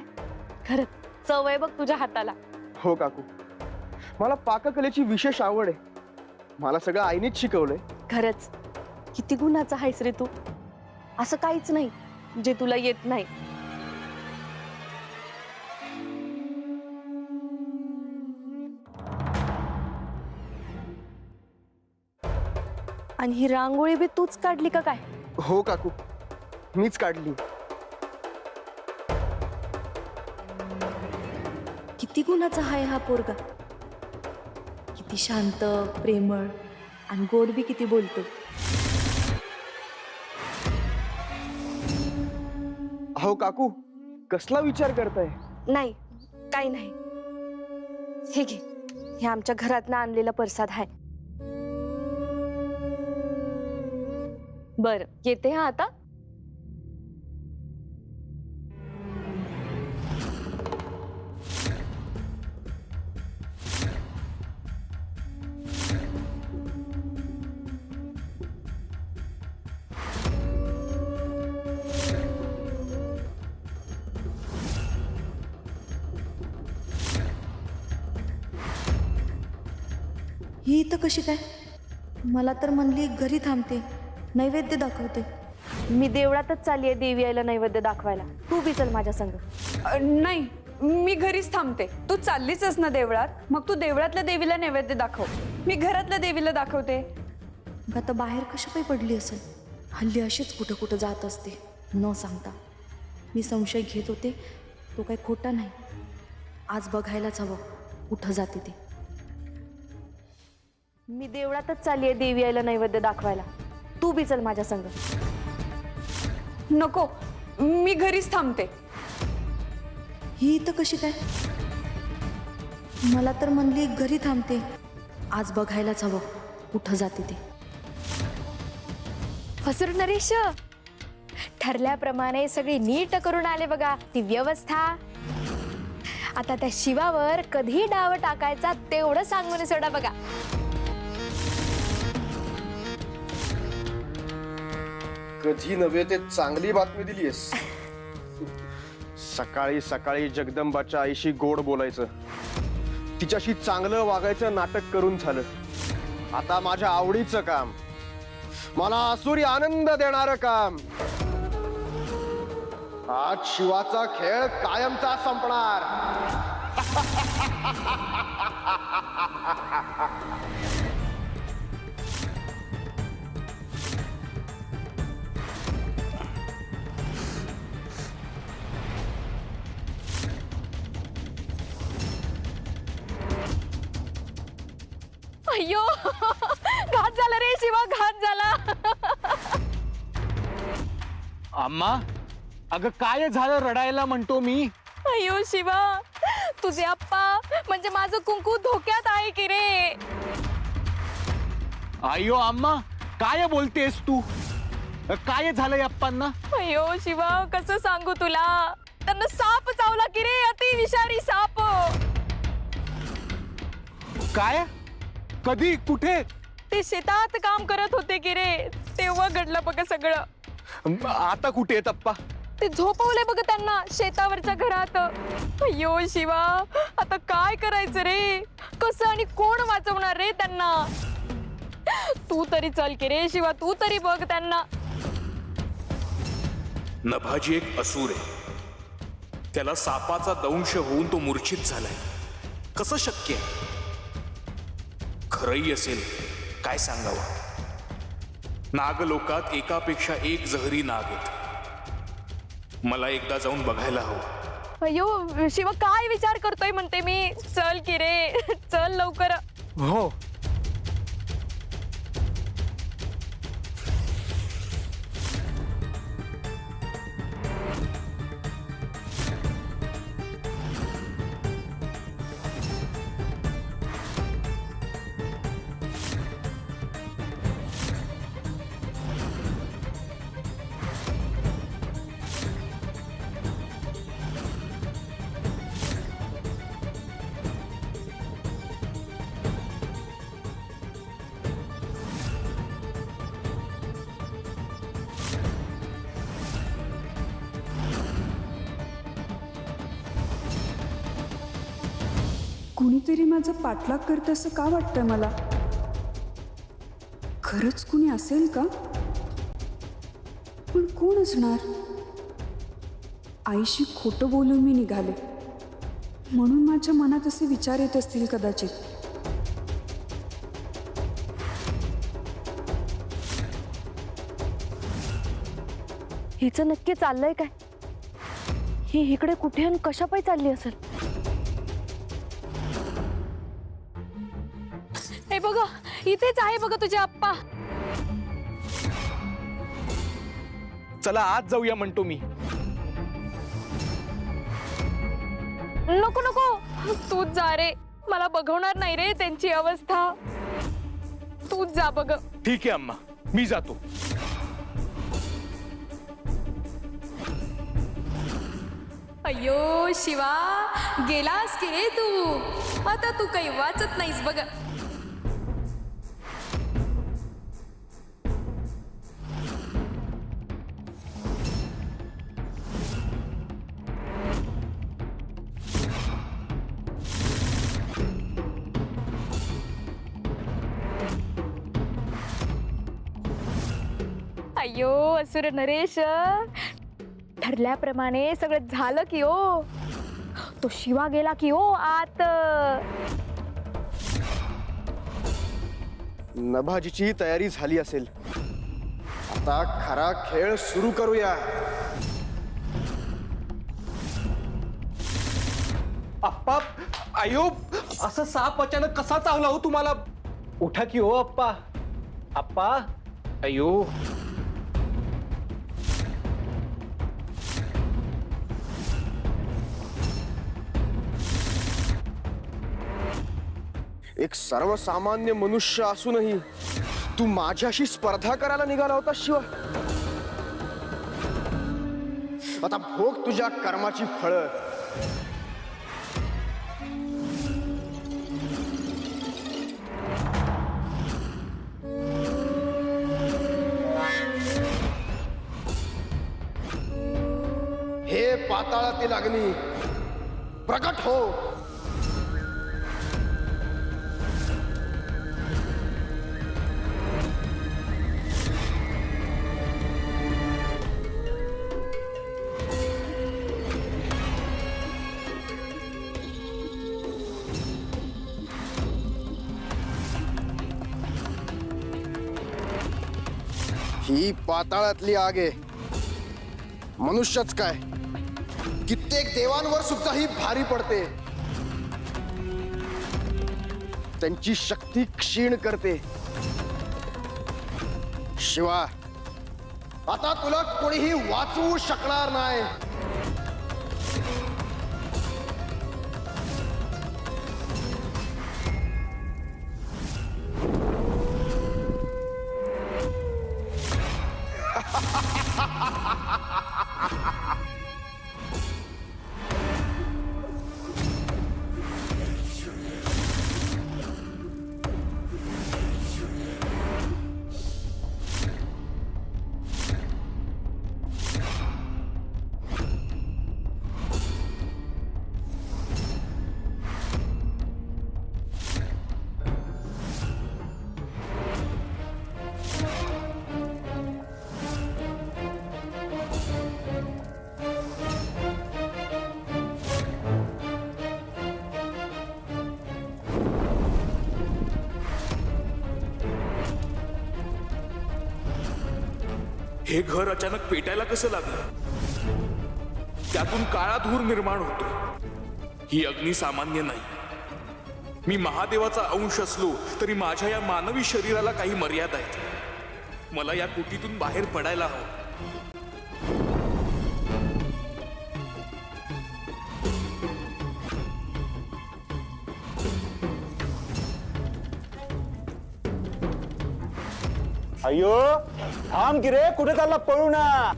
खरंच चव आहे बघ तुझ्या हाताला. हो काकू, मला पाककलेची विशेष आवड आहे. मला सगळं आईनेच शिकवलंय. खरंच किती गुणाचा आहेस रे तू. असं काहीच नाही जे तुला येत नाही. आणि ही रांगोळी बी तूच काढली का काय? हो काकू, मीच काढली. किती गुणाचा आहे हा पोरगा. किती शांत, प्रेमळ आणि गोड बी किती बोलतो. अहो काकू, कसला विचार करताय? नाही, काही नाही. हे घे, हे आमच्या घरातनं आणलेला प्रसाद आहे. बर, येते हा आता. ही इथं कशी काय? मला तर म्हणली घरी थांबते, नैवेद्य दाखवते. मी देवळातच चालली आहे देवी आईला नैवेद्य दाखवायला. तू बी चल माझ्या संग. नाही, मी घरीच थांबते. तू चाललीच ना देवळात, मग तू देवळातल्या देवीला नैवेद्य दाखव. मी घरातल्या देवीला दाखवते. मग आता बाहेर कशी काही पडली असेल? हल्ली अशीच कुठं कुठं जात असते न सांगता. मी संशय घेत होते, तो काही खोटा नाही. आज बघायलाच हवं कुठं जाते ते. मी देवळातच चालली आहे देवी आईला नैवेद्य दाखवायला. तू बी चल माझ्या संग. नको, मी घरीच थांबते. ही इथं कशी काय? मला तर म्हणली घरी थांबते. आज बघायलाच हवं कुठं जाते ते. फसुर नरेश, ठरल्याप्रमाणे सगळी नीट करून आले बघा ती व्यवस्था. आता त्या शिवावर कधी डाव टाकायचा तेवढं सांगून सोडा बघा. कधी नव्हे ते चांगली बातमी दिलीस. सकाळी सकाळी जगदंबाच्या आईशी गोड बोलायचं, तिच्याशी चांगलं वागायचं नाटक करून झालं. आता माझ्या आवडीचं काम, मला आसुरी आनंद देणारं काम. आज शिवाचा खेळ कायमचा संपणार. अय्यो, घात झाला रे शिवा, घात झाला. अम्मा, अगं काय झालं रडायला म्हणतो मी? अय्यो शिवा, तुझे आप्पा म्हणजे माझं कुंकू धोक्यात आहे की रे. अय्यो अम्मा, काय बोलतेस तू? काय झालंय अप्पांना? अय्यो शिवा, कसं सांगू तुला. त्यांना साप चावला की रे, अति विषारी साप. काय? कधी? कुठे? ते शेतात काम करत होते की रे, तेव्हा घडलं बघ सगळं. आता कुठे आहेत अप्पा? ते झोपवले बघ त्यांना शेतावरच्या घरात. अय्यो शिवा, आता काय करायचं रे? कसं आणि कोण वाचवणार रे त्यांना? तू तरी चल की रे शिवा, तू तरी बघ त्यांना. नभाजी एक असुर आहे. त्याला सापाचा दंश होऊन तो मूर्छित झालाय. कसं शक्य आहे? खरंही असेल काय सांगावं. नागलोकात एकापेक्षा एक जहरी नाग आहेत. मला एकदा जाऊन बघायला हवं. अयो शिवा, काय विचार करतोय म्हणते मी. चल की रे, चल लवकर. हो. कुणीतरी माझा पाठलाग करत असं का वाटतंय मला. खरंच कुणी असेल का? पण कोण असणार? आईशी खोटं बोलून मी निघाले म्हणून माझ्या मनात असे विचार येत असतील कदाचित. हिचं नक्की चाललंय काय? ही इकडे कुठे आणि कशा पायी चालली असेल? हे बघा, इथेच आहे बघा तुझे आप्पा. चला आज जाऊया म्हणतो मी. नको नको, तूच जा रे. मला बघवणार नाही रे त्यांची अवस्था. तूच जा बघ. ठीक आहे अम्मा, मी जातो. अय्यो शिवा, गेलास की रे तू. आता तू काही वाचत नाहीस बघ. अय्यो असुर नरेश, ठरल्याप्रमाणे सगळं झालं की हो. तो शिवा गेला की हो आत. नभाजीची तयारी झाली असेल. आता खरा खेळ सुरू करूया. अप्पा, आयो, असं साप अचानक कसा चावला हो तुम्हाला? उठा की हो अप्पा. अप्पा, अयो. एक सर्वसामान्य मनुष्य असूनही तू माझ्याशी स्पर्धा करायला निघाला होता शिवा. आता भोग तुझ्या कर्माची फळं. हे पाताळातील अग्नी प्रकट हो. ही पाताळातली आग आहे. मनुष्यच काय, कित्येक देवांवर सुद्धा ही भारी पडते. त्यांची शक्ती क्षीण करते. शिवा, आता तुला कोणीही वाचवू शकणार नाही. हे घर अचानक पेटायला कसं लागलं? त्यातून काळा धूर निर्माण होतो. ही अग्नी सामान्य नाही. मी महादेवाचा अंश असलो तरी माझ्या या मानवी शरीराला काही मर्यादा आहेत. मला या कुटीतून बाहेर पडायला हवं. अय्यो थांब की रे, कुठे चालला पळू ना.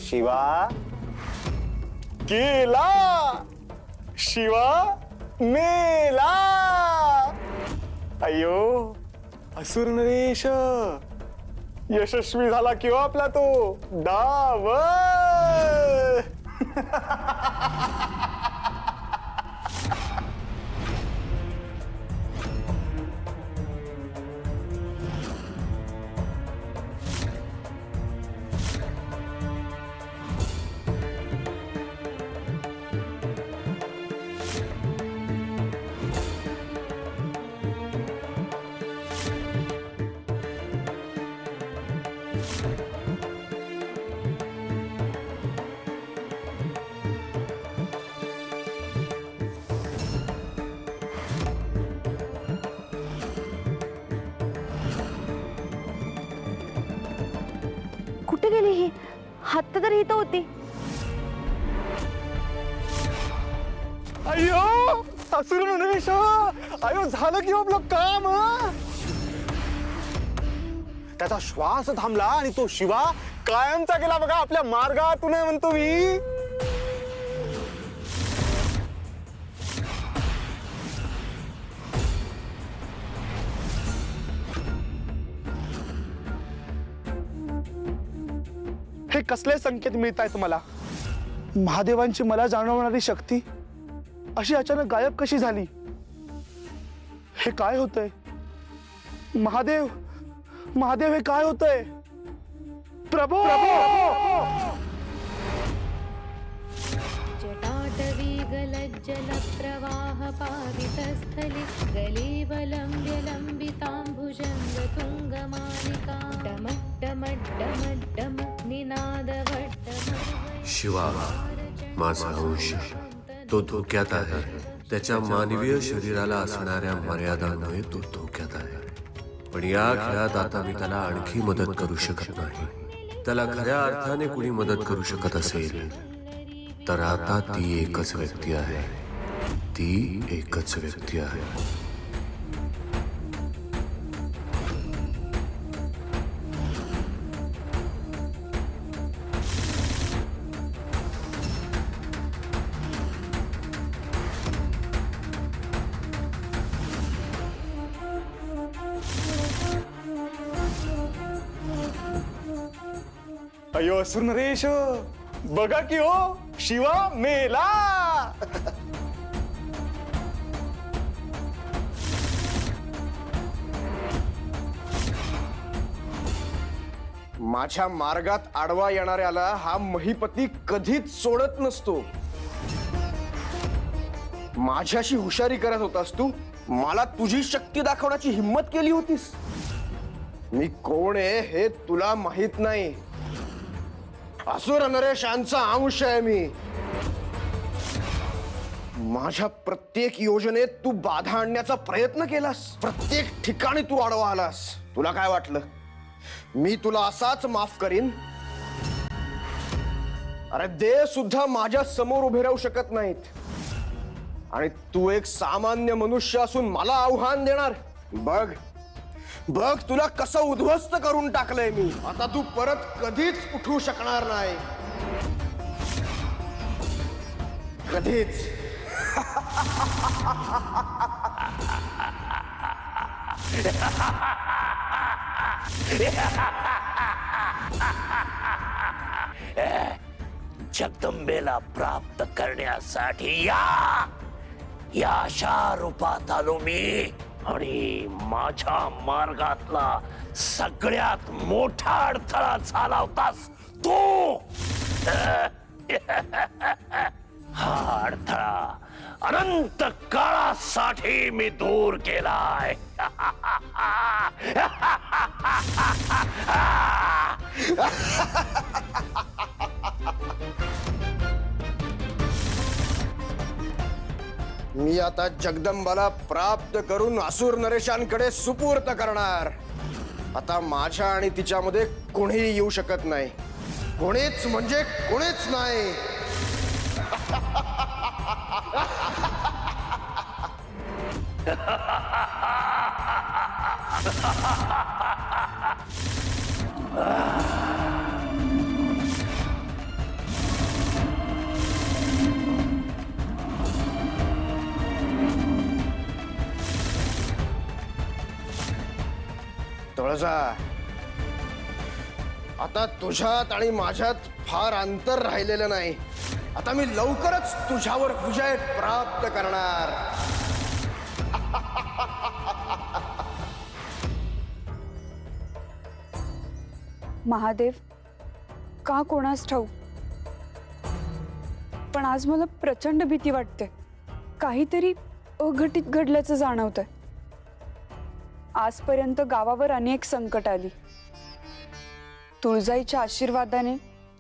शिवा केला, शिवा मेला. अय्यो असुर नरेश यशस्वी झाला किंवा आपला तो डाव. कुठे गेली ही? हत्त तर इथं होती. अय्यो असुर नरेश, अयो झालं की आपलं काम. त्याचा श्वास थांबला आणि तो शिवा कायमचा गेला बघा आपल्या मार्गातून, म्हणतो मी. हे कसले संकेत मिळत आहेत तुम्हाला? महादेवांची मला जाणवणारी शक्ती अशी अचानक गायब कशी झाली? हे काय होतंय? महादेव, महादेव, हे काय होतंय? प्रभू, जटाटवी गलज्जल प्रवाह पावितस्थली गलीवलम्ब्य लम्बिताम्बुजङ्ग तुङ्गमालिका डमड्डमड्डमड्डम निनादवड्डम. शिवा माझा अंश, तो धोक्यात आहे. त्याच्या मानवीय शरीराला असणाऱ्या मर्यादांमुळे तो धोक्यात आहे. पण या खेळात आता मी त्याला आणखी मदत करू शकत नाही. त्याला खऱ्या अर्थाने कुणी मदत करू शकत असेल तर आता ती एकच व्यक्ती आहे. ती एकच व्यक्ती आहे. अयो असुर नरेश, बघा की हो, शिवा मेला. माझ्या मार्गात आडवा येणाऱ्याला हा महिपती कधीच सोडत नसतो. माझ्याशी हुशारी करत होतास तू. मला तुझी शक्ती दाखवण्याची हिम्मत केली होतीस. मी कोण आहे हे तुला माहित नाही. असुर नरेशांचा अंश आहे मी. माझ्या प्रत्येक योजनेत तू बाधा आणण्याचा प्रयत्न केलास. प्रत्येक ठिकाणी तू आडवा आलास. तुला काय वाटलं मी तुला असाच माफ करीन? अरे देव सुद्धा माझ्या समोर उभे राहू शकत नाहीत. आणि तू एक सामान्य मनुष्य असून मला आव्हान देणार? बघ बघ तुला कसं उद्ध्वस्त करून टाकलंय मी. आता तू परत कधीच उठू शकणार नाही. कधीच. जगदंबेला प्राप्त करण्यासाठी या अशा रूपात आलो मी. आणि माझ्या मार्गातला सगळ्यात मोठा अडथळा झाला होतास तू. हा अडथळा अनंत काळासाठी मी दूर केलाय. मी आता जगदंबाला प्राप्त करून असुर नरेशांकडे सुपूर्त करणार. आता माझ्या आणि तिच्यामध्ये कोणीही येऊ शकत नाही. कोणीच म्हणजे कोणीच नाही. तुळजा, आता तुझ्यात आणि माझ्यात फार अंतर राहिलेलं नाही. आता मी लवकरच तुझ्यावर विजय प्राप्त करणार. महादेव, का कोणास ठाऊक, पण आज मला प्रचंड भीती वाटते. काहीतरी अघटित घडल्याचं जाणवतंय. आजपर्यंत गावावर अनेक संकट आली. तुळजाईच्या आशीर्वादाने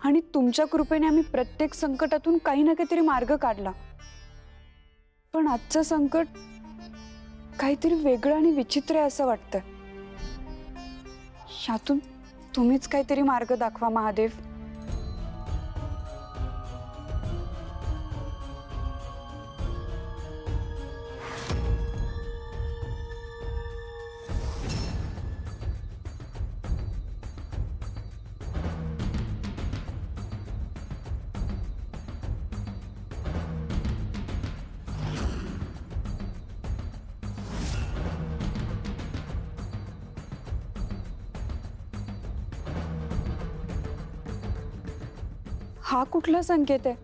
आणि तुमच्या कृपेने आम्ही प्रत्येक संकटातून काही ना काहीतरी मार्ग काढला. पण आजचं संकट काहीतरी वेगळं आणि विचित्र आहे असं वाटतंय. यातून तुम्हीच काहीतरी मार्ग दाखवा महादेव. हा कुठला संकेत आहे?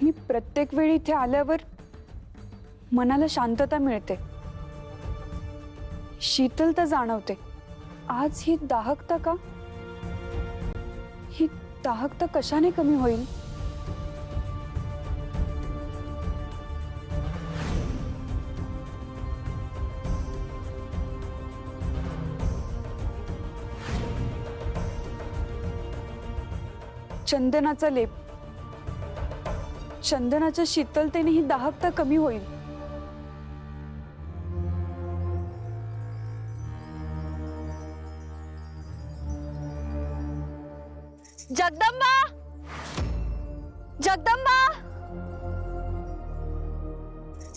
मी प्रत्येक वेळी इथे आल्यावर मनाला शांतता मिळते, शीतलता जाणवते. आज ही दाहकता का? ही दाहकता कशाने कमी होईल? चंदनाचा लेप, चंदनाच्या शीतलतेने ही दाहकता कमी होईल. जगदंबा, जगदंबा,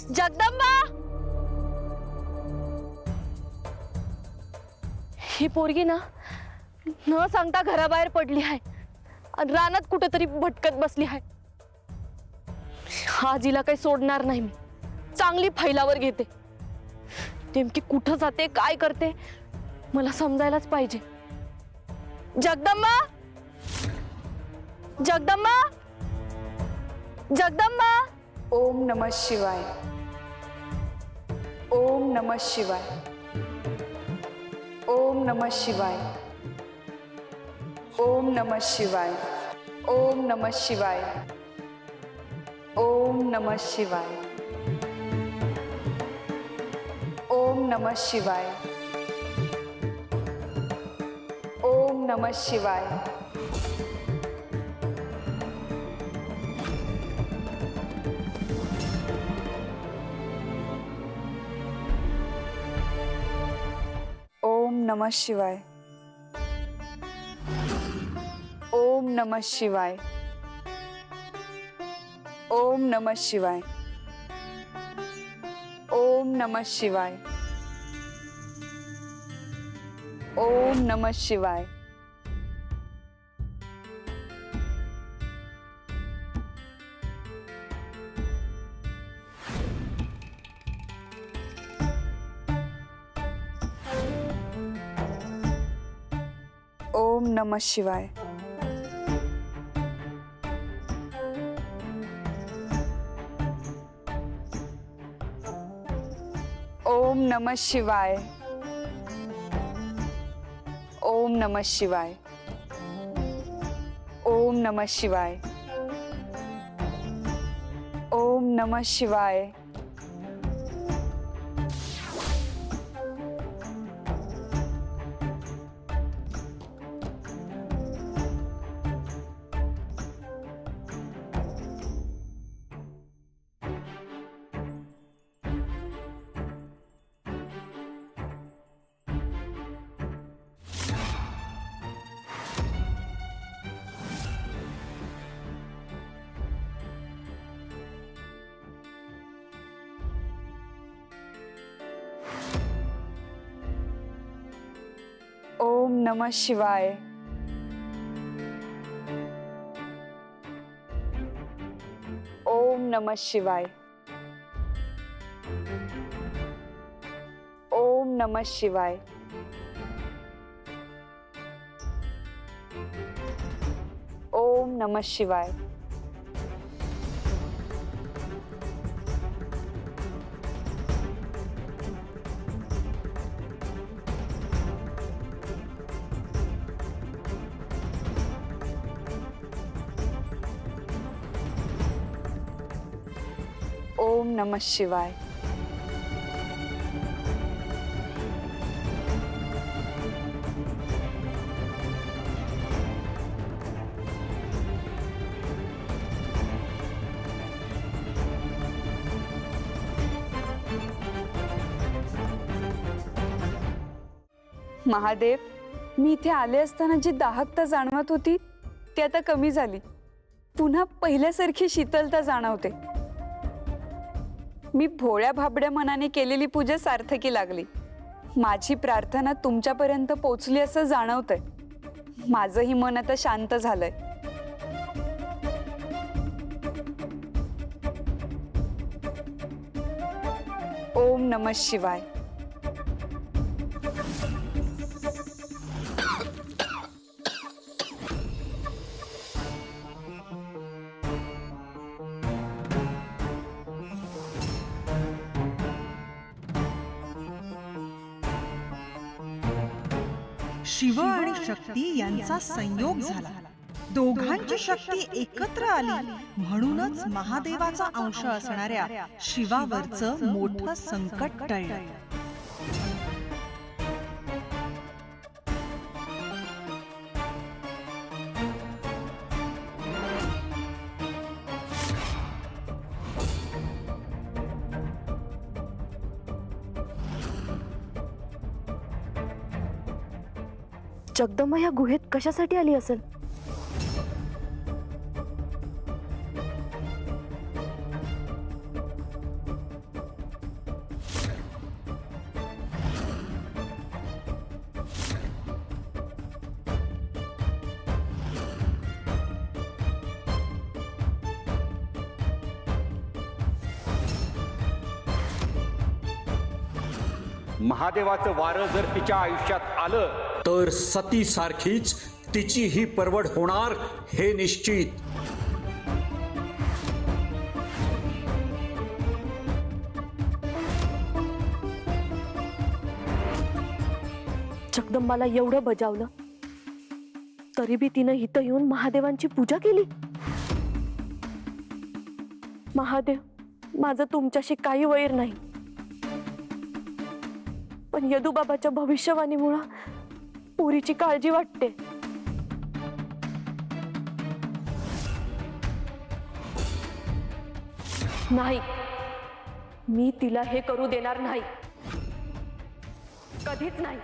जगदंबा. ही पोरगी ना न सांगता घराबाहेर पडली आहे आणि रानात कुठेतरी भटकत बसली आहे. आज हिला काही सोडणार नाही मी. चांगली फैलावर घेते. नेमकी कुठं जाते, काय करते मला समजायलाच पाहिजे. जगदंबा, जगदंबा, जगदंबा. ओम नमः शिवाय. ओम नमः शिवाय. ओम नमः शिवाय. ओम नमः शिवाय. ओम नमः शिवाय. ओम नमः शिवाय. ओम नमः शिवाय. ओम नमः शिवाय. ओम नमः शिवाय. ओम नमः शिवाय. ओम नमः शिवाय. ओम नमः शिवाय. ओम नमः शिवाय. ओम नमः शिवाय. ओम नमः शिवाय. ओम नमः शिवाय. ओम नमः शिवाय. ओम नमः शिवाय. ओम नमः शिवाय. ओम नमः शिवाय. ओम नमः शिवाय. ओम नमः शिवाय. ओम नमः शिवाय. महादेव, मी इथे आले असताना जी दाहकता जाणवत होती ती आता कमी झाली. पुन्हा पहिल्यासारखी शीतलता जाणवते. मी भोळ्या भाबड्या मनाने केलेली पूजा सार्थकी लागली. माझी प्रार्थना तुमच्यापर्यंत पोचली असं जाणवतंय. माझंही मन आता शांत झालंय. ओम नमः शिवाय. शिव आणि शक्ती यांचा संयोग झाला. दोघांची शक्ती एकत्र आली म्हणूनच महादेवाचा अंश असणाऱ्या शिवावरचं मोठं संकट टळलं. जगदंबा या गुहेत कशासाठी आली असेल? महादेवाचं वारं जर तिच्या आयुष्यात आलं तर सती सारखीच तिची ही परवड होणार हे निश्चित. जगदंबाला एवढं बजावलं तरी बी तिनं इथं येऊन महादेवांची पूजा केली. महादेव, माझं तुमच्याशी काही वैर नाही, पण यदुबाबाच्या भविष्यवाणीमुळे पुरीची काळजी वाटते. नाही, मी तिला हे करू देणार नाही, कधीच नाही.